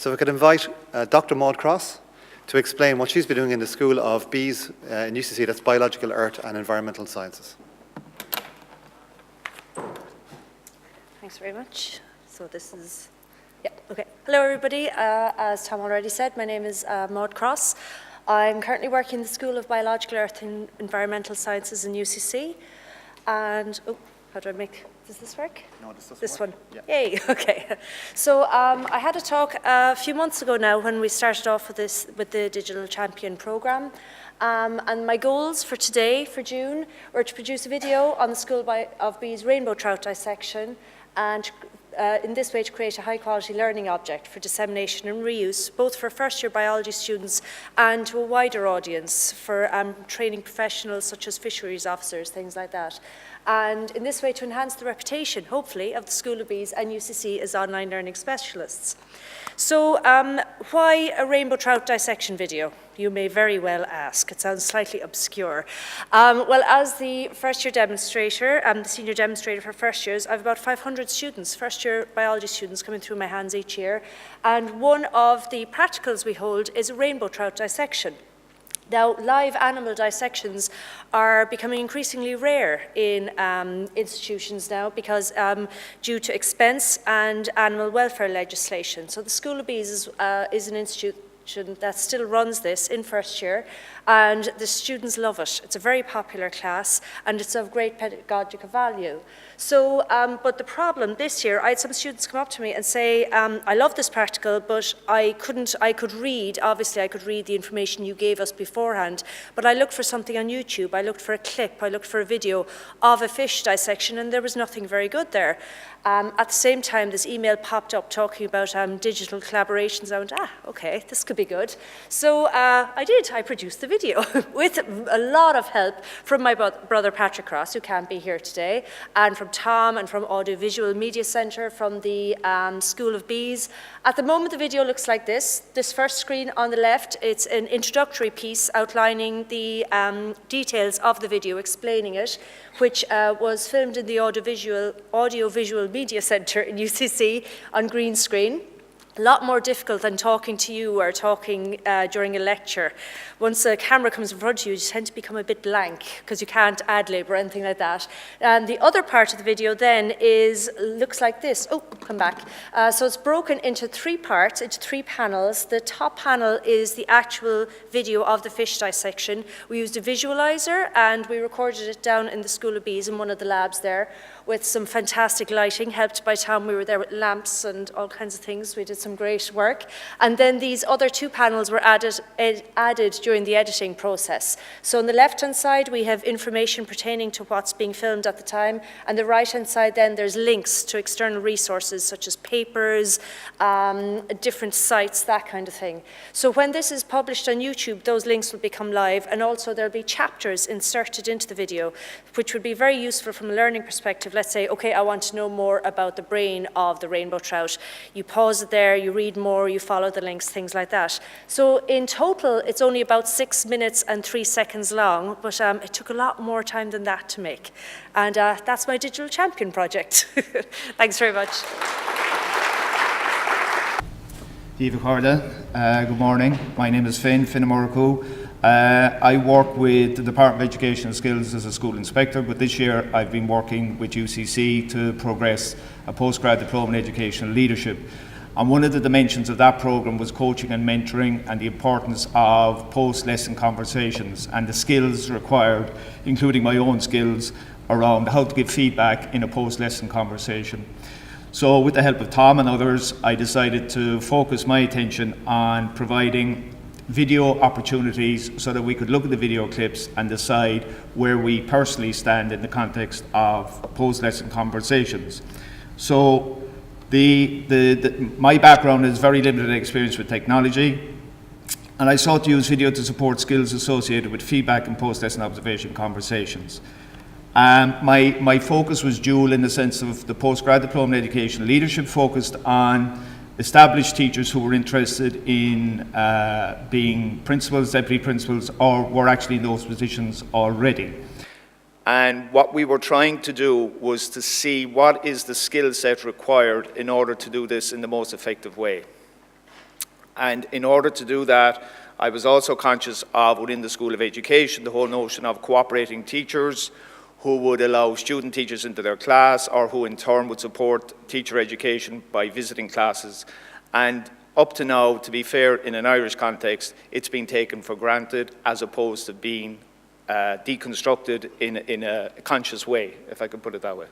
So we could invite Dr. Maud Cross to explain what she's been doing in the School of Bees in UCC, that's Biological, Earth and Environmental Sciences. Thanks very much. So this is, okay. Hello everybody. As Tom already said, my name is Maud Cross. I'm currently working in the School of Biological, Earth and Environmental Sciences in UCC. And, how do I make, does this work? No, does this work? one? Yeah. Yay, okay. So I had a talk a few months ago now when we started off with the Digital Champion programme. And my goals for today, for June, were to produce a video on the School of Bees rainbow trout dissection, and in this way to create a high-quality learning object for dissemination and reuse, both for first-year biology students and to a wider audience for training professionals such as fisheries officers, things like that. And in this way to enhance the reputation, hopefully, of the School of Bees and UCC as online learning specialists. So why a rainbow trout dissection video? You may very well ask. It sounds slightly obscure. Well, as the first-year demonstrator, the senior demonstrator for first years, I have about 500 students, first-year biology students coming through my hands each year. And one of the practicals we hold is a rainbow trout dissection. Now, live animal dissections are becoming increasingly rare in institutions now because due to expense and animal welfare legislation. So the School of Bees is an institution that still runs this in first year, and the students love it. It's a very popular class and it's of great pedagogical value. So, but the problem this year, I had some students come up to me and say, I love this practical, but I could read the information you gave us beforehand, but I looked for something on YouTube, I looked for a clip, I looked for a video of a fish dissection, and there was nothing very good there. At the same time, this email popped up talking about digital collaborations. I went, okay, this could be good. So I produced the video with a lot of help from my brother Patrick Cross, who can't be here today, and from Tom and from Audiovisual Media Centre, from the School of Bees. At the moment, the video looks like this. This first screen on the left, it's an introductory piece outlining the details of the video, explaining it, which was filmed in the Audiovisual Media Centre in UCC on green screen. A lot more difficult than talking to you or talking during a lecture. Once a camera comes in front of you, you tend to become a bit blank because you can't ad-lib or anything like that. And the other part of the video then looks like this. Oh, come back. So it's broken into three parts, into three panels. The top panel is the actual video of the fish dissection. We used a visualizer and we recorded it down in the School of Bees in one of the labs there with some fantastic lighting, helped by Tom. We were there with lamps and all kinds of things. We did some great work. And then these other two panels were added during the editing process. So on the left-hand side, we have information pertaining to what's being filmed at the time. And the right-hand side, then, there's links to external resources, such as papers, different sites, that kind of thing. So when this is published on YouTube, those links will become live. And also, there'll be chapters inserted into the video, which would be very useful from a learning perspective. Let's say, okay, I want to know more about the brain of the rainbow trout. You pause it there, you read more, you follow the links, things like that. So in total, it's only about 6 minutes and 3 seconds long, but it took a lot more time than that to make. And that's my Digital Champion project. Thanks very much. Good morning. My name is Finn Morricu. I work with the Department of Education and Skills as a school inspector, but this year I've been working with UCC to progress a postgrad diploma in educational leadership. And one of the dimensions of that programme was coaching and mentoring, and the importance of post-lesson conversations and the skills required, including my own skills, around how to give feedback in a post-lesson conversation. So with the help of Tom and others, I decided to focus my attention on providing video opportunities so that we could look at the video clips and decide where we personally stand in the context of post-lesson conversations. So my background is very limited experience with technology, and I sought to use video to support skills associated with feedback and post-lesson observation conversations. My focus was dual in the sense of the postgrad diploma in education leadership focused on established teachers who were interested in being principals, deputy principals, or were actually in those positions already. And what we were trying to do was to see what is the skill set required in order to do this in the most effective way. And in order to do that, I was also conscious of, within the School of Education, the whole notion of cooperating teachers who would allow student teachers into their class, or who in turn would support teacher education by visiting classes. And up to now, to be fair, in an Irish context, it's been taken for granted as opposed to being deconstructed in a conscious way, if I could put it that way.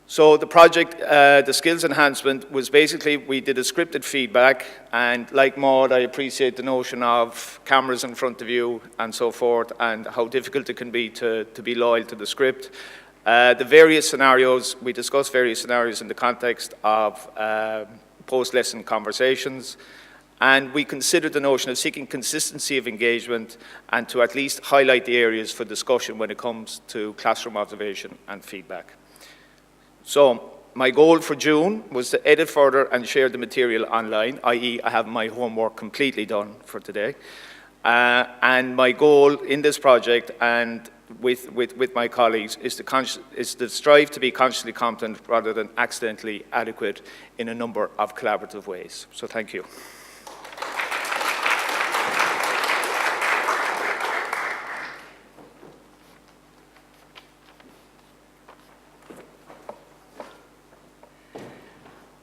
So the project, the skills enhancement, was basically, we did a scripted feedback, and like Maud, I appreciate the notion of cameras in front of you and so forth, and how difficult it can be to be loyal to the script. The various scenarios, we discussed various scenarios in the context of post-lesson conversations, and we considered the notion of seeking consistency of engagement and to at least highlight the areas for discussion when it comes to classroom observation and feedback. So my goal for June was to edit further and share the material online, i.e. I have my homework completely done for today. And my goal in this project and with my colleagues is to strive to be consciously competent rather than accidentally adequate in a number of collaborative ways. So thank you.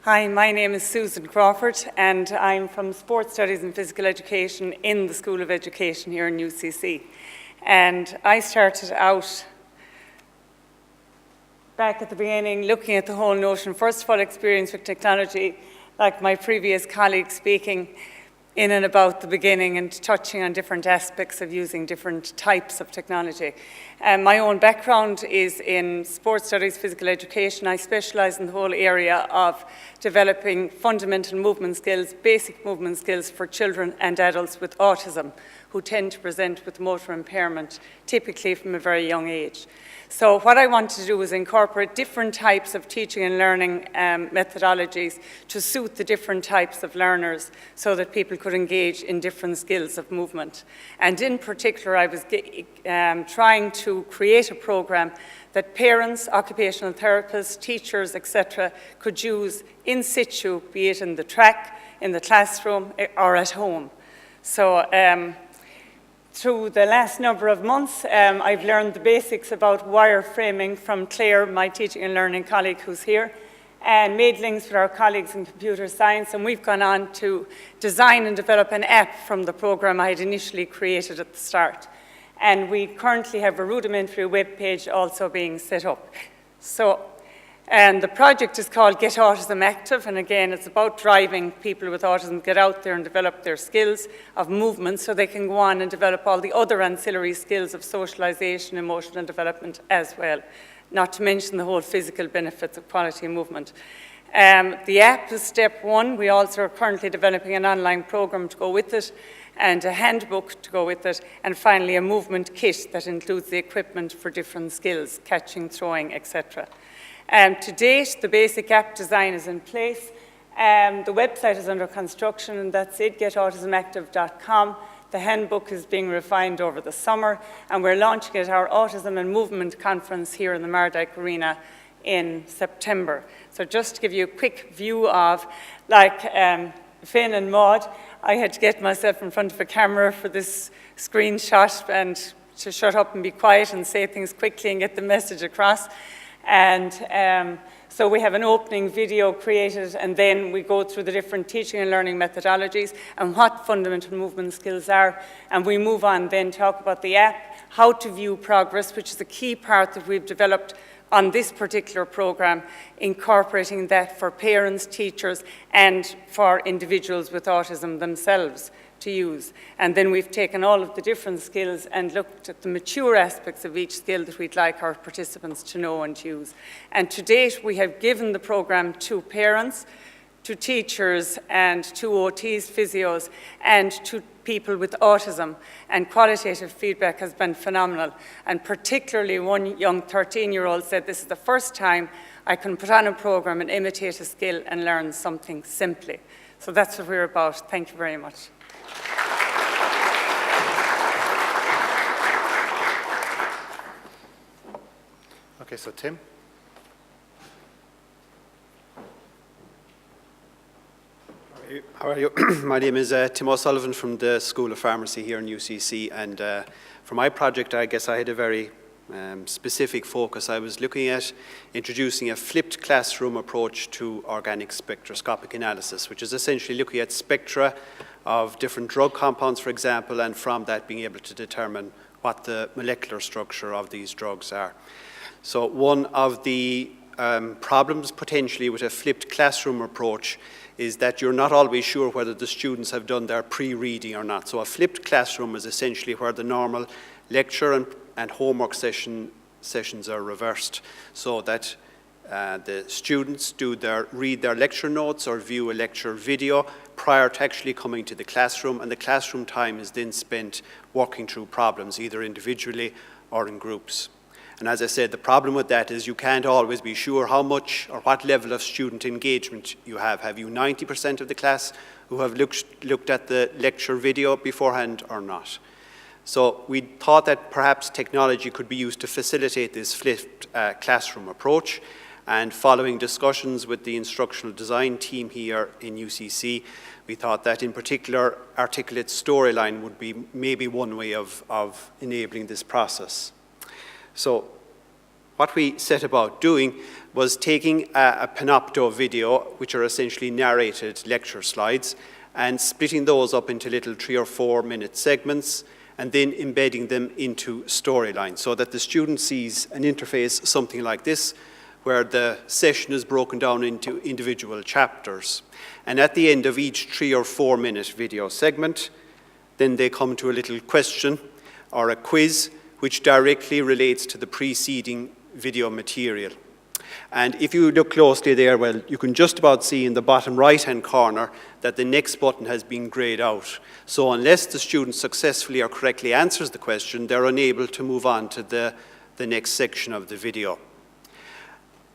Hi, my name is Susan Crawford, and I'm from Sports Studies and Physical Education in the School of Education here in UCC. And I started out back at the beginning looking at the whole notion, first of all, experience with technology, like my previous colleague speaking in and about the beginning and touching on different aspects of using different types of technology. My own background is in sports studies, physical education. I specialise in the whole area of developing fundamental movement skills, basic movement skills for children and adults with autism who tend to present with motor impairment, typically from a very young age. So what I want to do is incorporate different types of teaching and learning methodologies to suit the different types of learners so that people could engage in different skills of movement. And in particular, I was trying to create a program that parents, occupational therapists, teachers, etc., could use in situ, be it in the track, in the classroom, or at home. So through the last number of months, I've learned the basics about wireframing from Claire, my teaching and learning colleague who's here, and made links with our colleagues in computer science, and we've gone on to design and develop an app from the program I had initially created at the start. And we currently have a rudimentary web page also being set up. And the project is called Get Autism Active, and again, it's about driving people with autism to get out there and develop their skills of movement so they can go on and develop all the other ancillary skills of socialization, emotional development as well, not to mention the whole physical benefits of quality movement. The app is step one. We also are currently developing an online program to go with it, and a handbook to go with it, and finally a movement kit that includes the equipment for different skills, catching, throwing, etc. To date, the basic app design is in place. The website is under construction, and that's it, getautismactive.com. The handbook is being refined over the summer, and we're launching it at our Autism and Movement Conference here in the Mardyke Arena in September. So just to give you a quick view of, like Finn and Maud, I had to get myself in front of a camera for this screenshot and to shut up and be quiet and say things quickly and get the message across. And so we have an opening video created, and then we go through the different teaching and learning methodologies and what fundamental movement skills are. And we move on then talk about the app, how to view progress, which is a key part that we've developed on this particular program, incorporating that for parents, teachers, and for individuals with autism themselves to use. And then we've taken all of the different skills and looked at the mature aspects of each skill that we'd like our participants to know and use. And to date, we have given the program to parents, to teachers, and to OTs, physios, and to people with autism, and qualitative feedback has been phenomenal. And particularly one young 13-year-old said, this is the first time I can put on a program and imitate a skill and learn something simply. So that's what we're about. Thank you very much. Okay, so Tim. How are you? My name is Tim O'Sullivan from the School of Pharmacy here in UCC, and for my project I guess I had a very specific focus. I was looking at introducing a flipped classroom approach to organic spectroscopic analysis, which is essentially looking at spectra of different drug compounds, for example, and from that being able to determine what the molecular structure of these drugs are. So one of the problems potentially with a flipped classroom approach is that you're not always sure whether the students have done their pre-reading or not. So a flipped classroom is essentially where the normal lecture and homework sessions are reversed, so that the students read their lecture notes or view a lecture video prior to actually coming to the classroom, and the classroom time is then spent working through problems, either individually or in groups. And as I said, the problem with that is you can't always be sure how much or what level of student engagement you have. Have you 90% of the class who have looked at the lecture video beforehand or not? So we thought that perhaps technology could be used to facilitate this flipped classroom approach. And following discussions with the instructional design team here in UCC, we thought that in particular articulate storyline would be maybe one way of enabling this process. So what we set about doing was taking a Panopto video, which are essentially narrated lecture slides, and splitting those up into little 3 or 4 minute segments, and then embedding them into storylines so that the student sees an interface something like this, where the session is broken down into individual chapters. And at the end of each 3 or 4 minute video segment, then they come to a little question or a quiz which directly relates to the preceding video material. And if you look closely there, well, you can just about see in the bottom right-hand corner that the next button has been grayed out. So unless the student successfully or correctly answers the question, they're unable to move on to the next section of the video.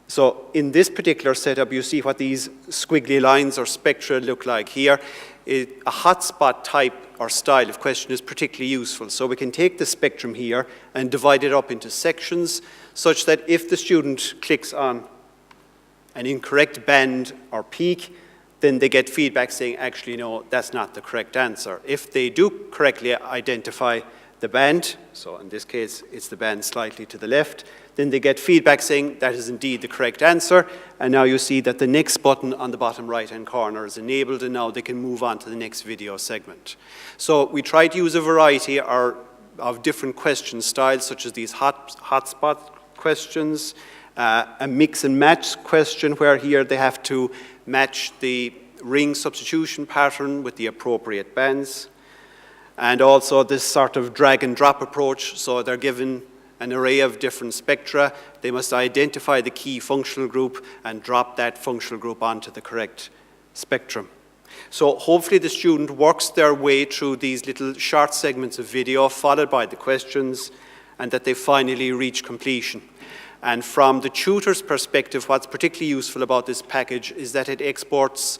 So in this particular setup, you see what these squiggly lines or spectra look like here. A hotspot type or style of question is particularly useful. So we can take the spectrum here and divide it up into sections such that if the student clicks on an incorrect band or peak, then they get feedback saying, actually, no, that's not the correct answer. If they do correctly identify the band, so in this case, it's the band slightly to the left, then they get feedback saying that is indeed the correct answer. And now you see that the next button on the bottom right-hand corner is enabled, and now they can move on to the next video segment. So we try to use a variety of different question styles, such as these hotspot questions, a mix and match question, where here they have to match the ring substitution pattern with the appropriate bands, and also this sort of drag and drop approach. So they're given an array of different spectra. They must identify the key functional group and drop that functional group onto the correct spectrum. So hopefully the student works their way through these little short segments of video followed by the questions, and that they finally reach completion. And from the tutor's perspective, what's particularly useful about this package is that it exports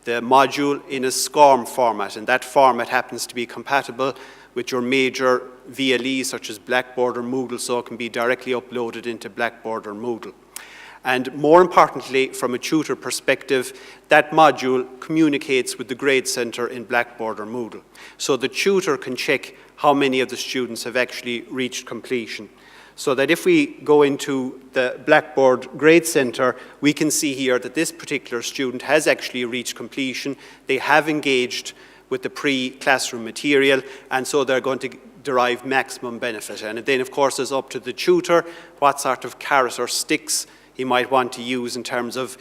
the module in a SCORM format, and that format happens to be compatible with your major VLEs such as Blackboard or Moodle, so it can be directly uploaded into Blackboard or Moodle. And more importantly, from a tutor perspective, that module communicates with the grade center in Blackboard or Moodle. So the tutor can check how many of the students have actually reached completion. So that if we go into the Blackboard Grade Center, we can see here that this particular student has actually reached completion. They have engaged with the pre-classroom material, and so they're going to derive maximum benefit. And then, of course, it's up to the tutor what sort of carrot or sticks he might want to use in terms of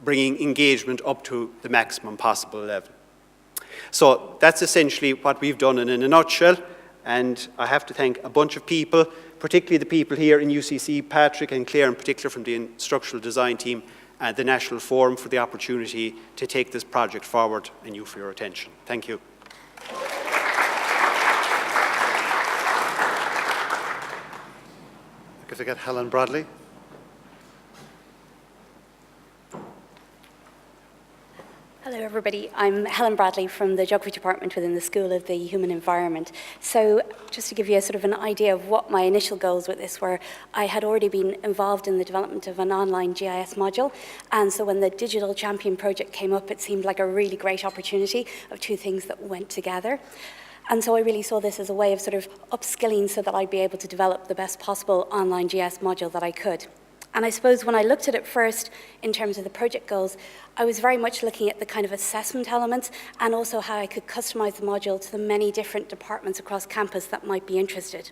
bringing engagement up to the maximum possible level. So that's essentially what we've done in a nutshell, and I have to thank a bunch of people, particularly the people here in UCC, Patrick and Claire in particular from the instructional design team and the National Forum, for the opportunity to take this project forward, and you for your attention. Thank you. If I get Helen Bradley. Hello everybody, I'm Helen Bradley from the Geography Department within the School of the Human Environment. So just to give you a sort of an idea of what my initial goals with this were, I had already been involved in the development of an online GIS module, and so when the Digital Champion project came up, it seemed like a really great opportunity of two things that went together. And so I really saw this as a way of sort of upskilling so that I'd be able to develop the best possible online GIS module that I could. And I suppose when I looked at it first in terms of the project goals, I was very much looking at the kind of assessment elements and also how I could customize the module to the many different departments across campus that might be interested.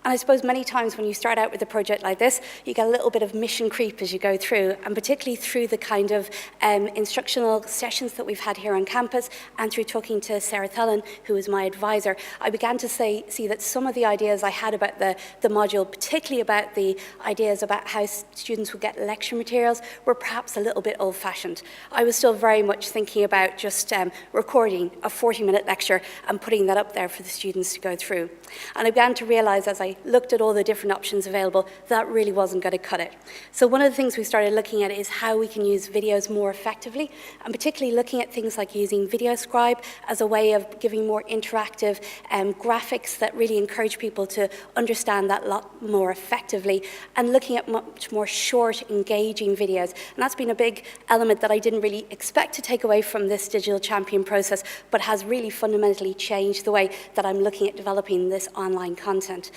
And I suppose many times when you start out with a project like this, you get a little bit of mission creep as you go through, and particularly through the kind of instructional sessions that we've had here on campus, and through talking to Sarah Thullen, who is my advisor, I began to see that some of the ideas I had about the module, particularly about the ideas about how students would get lecture materials, were perhaps a little bit old-fashioned. I was still very much thinking about just recording a 40-minute lecture and putting that up there for the students to go through. And I began to realize as I looked at all the different options available, that really wasn't going to cut it. So one of the things we started looking at is how we can use videos more effectively, and particularly looking at things like using VideoScribe as a way of giving more interactive graphics that really encourage people to understand that lot more effectively, and looking at much more short, engaging videos. And that's been a big element that I didn't really expect to take away from this Digital Champion process, but has really fundamentally changed the way that I'm looking at developing this online content.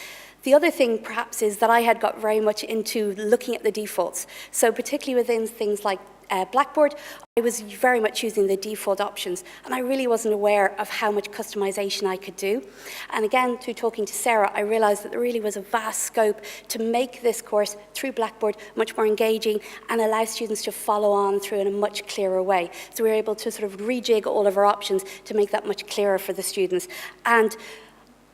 The other thing, perhaps, is that I had got very much into looking at the defaults. So particularly within things like Blackboard, I was very much using the default options, and I really wasn't aware of how much customization I could do. And again, through talking to Sarah, I realized that there really was a vast scope to make this course through Blackboard much more engaging and allow students to follow on through in a much clearer way. So we were able to sort of rejig all of our options to make that much clearer for the students. And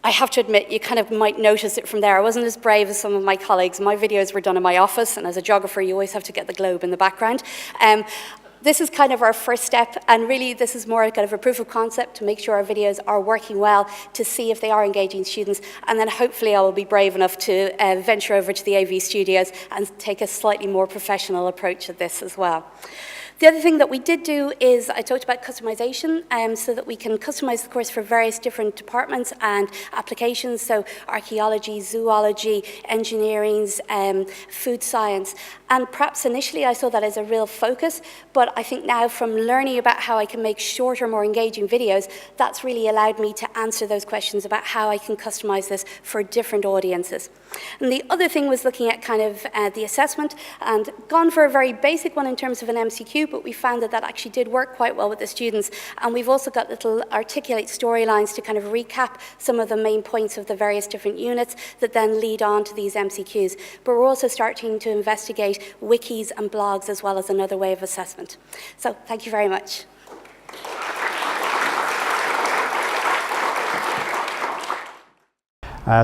I have to admit, you kind of might notice it from there. I wasn't as brave as some of my colleagues. My videos were done in my office, and as a geographer, you always have to get the globe in the background. This is kind of our first step, and really this is more kind of a proof of concept to make sure our videos are working well, to see if they are engaging students, and then hopefully I will be brave enough to venture over to the AV studios and take a slightly more professional approach at this as well. The other thing that we did do is I talked about customization, so that we can customize the course for various different departments and applications, so archaeology, zoology, engineering, food science. And perhaps initially I saw that as a real focus, but I think now from learning about how I can make shorter, more engaging videos, that's really allowed me to answer those questions about how I can customize this for different audiences. And the other thing was looking at kind of the assessment, and gone for a very basic one in terms of an MCQ, but we found that that actually did work quite well with the students. And we've also got little articulate storylines to kind of recap some of the main points of the various different units that then lead on to these MCQs. But we're also starting to investigate wikis and blogs as well as another way of assessment. So thank you very much.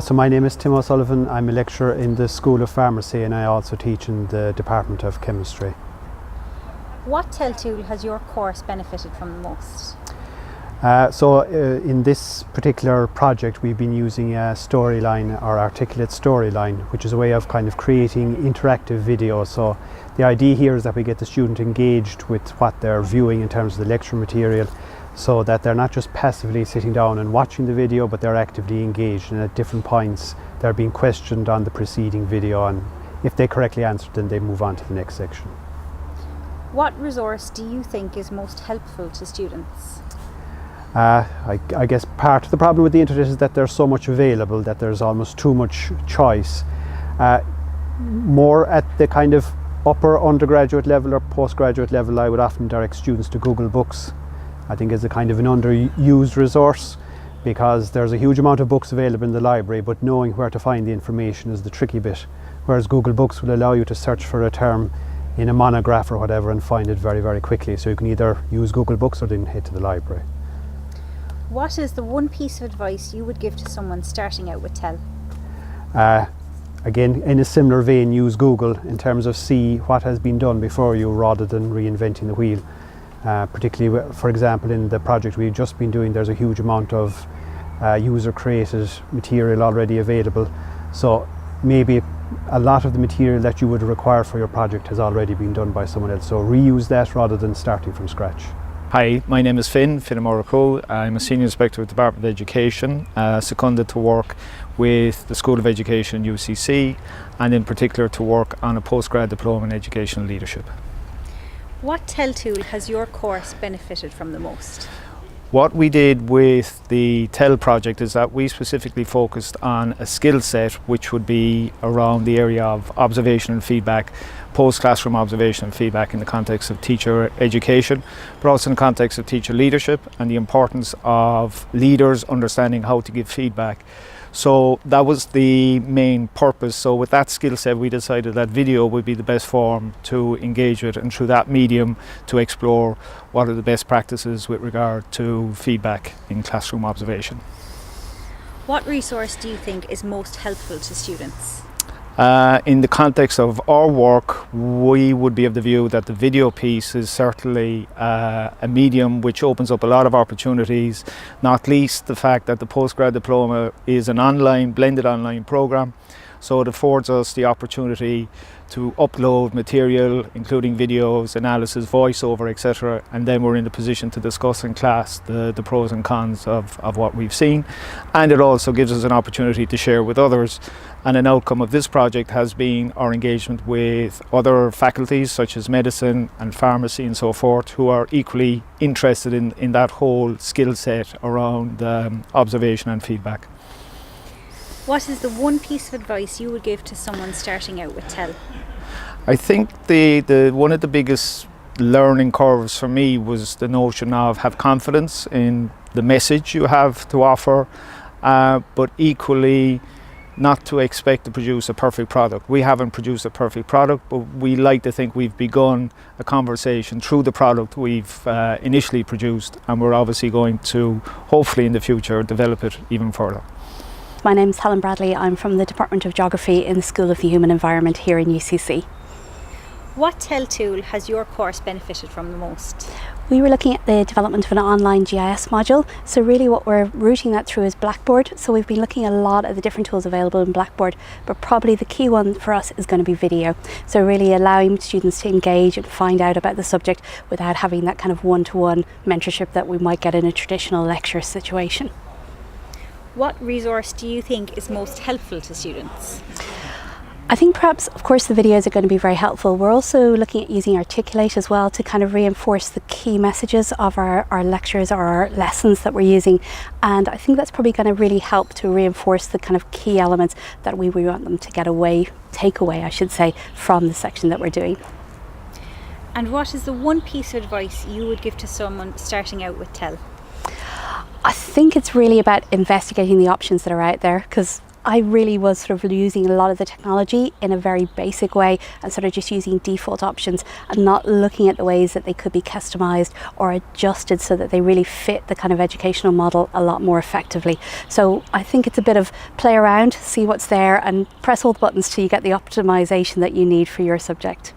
So my name is Tim O'Sullivan. I'm a lecturer in the School of Pharmacy, and I also teach in the Department of Chemistry. What TEL tool has your course benefited from the most? In this particular project, we've been using a storyline or articulate storyline, which is a way of kind of creating interactive videos. So the idea here is that we get the student engaged with what they're viewing in terms of the lecture material, so that they're not just passively sitting down and watching the video, but they're actively engaged, and at different points they're being questioned on the preceding video, and if they correctly answer, then they move on to the next section. What resource do you think is most helpful to students? I guess part of the problem with the internet is that there's so much available that there's almost too much choice. More at the kind of upper undergraduate level or postgraduate level, I would often direct students to Google Books. I think it's a kind of an underused resource, because there's a huge amount of books available in the library, but knowing where to find the information is the tricky bit. Whereas Google Books will allow you to search for a term in a monograph or whatever and find it very, very quickly. So you can either use Google Books or then head to the library. What is the one piece of advice you would give to someone starting out with TEL? Again, in a similar vein, use Google in terms of see what has been done before you rather than reinventing the wheel. Particularly, for example, in the project we've just been doing, there's a huge amount of user-created material already available. So maybe a lot of the material that you would require for your project has already been done by someone else. So reuse that rather than starting from scratch. Hi, my name is Finn O'Rourke. I'm a Senior Inspector with the Department of Education, seconded to work with the School of Education UCC, and in particular to work on a postgrad diploma in educational leadership. What TEL tool has your course benefited from the most? What we did with the TEL project is that we specifically focused on a skill set which would be around the area of observation and feedback, post-classroom observation and feedback in the context of teacher education, but also in the context of teacher leadership and the importance of leaders understanding how to give feedback. So that was the main purpose. So with that skill set, we decided that video would be the best form to engage with, and through that medium to explore what are the best practices with regard to feedback in classroom observation. What resource do you think is most helpful to students? In the context of our work, we would be of the view that the video piece is certainly a medium which opens up a lot of opportunities, not least the fact that the postgrad diploma is an online, blended online program. So it affords us the opportunity to upload material, including videos, analysis, voiceover, etc. And then we're in the position to discuss in class the pros and cons of what we've seen. And it also gives us an opportunity to share with others. And an outcome of this project has been our engagement with other faculties such as medicine and pharmacy and so forth, who are equally interested in that whole skill set around observation and feedback. What is the one piece of advice you would give to someone starting out with TEL? I think the one of the biggest learning curves for me was the notion of have confidence in the message you have to offer, but equally not to expect to produce a perfect product. We haven't produced a perfect product, but we like to think we've begun a conversation through the product we've initially produced, and we're obviously going to hopefully in the future develop it even further. My name's Helen Bradley. I'm from the Department of Geography in the School of the Human Environment here in UCC. What TEL tool has your course benefited from the most? We were looking at the development of an online GIS module. So really what we're routing that through is Blackboard. So we've been looking at a lot of the different tools available in Blackboard, but probably the key one for us is going to be video. So really allowing students to engage and find out about the subject without having that kind of one-to-one mentorship that we might get in a traditional lecture situation. What resource do you think is most helpful to students? I think perhaps, of course, the videos are going to be very helpful. We're also looking at using Articulate as well to kind of reinforce the key messages of our lectures or our lessons that we're using. And I think that's probably going to really help to reinforce the kind of key elements that we want them to take away, I should say, from the section that we're doing. And what is the one piece of advice you would give to someone starting out with TEL? I think it's really about investigating the options that are out there, because I really was sort of using a lot of the technology in a very basic way and sort of just using default options and not looking at the ways that they could be customized or adjusted so that they really fit the kind of educational model a lot more effectively. So I think it's a bit of play around, see what's there and press all the buttons till you get the optimization that you need for your subject.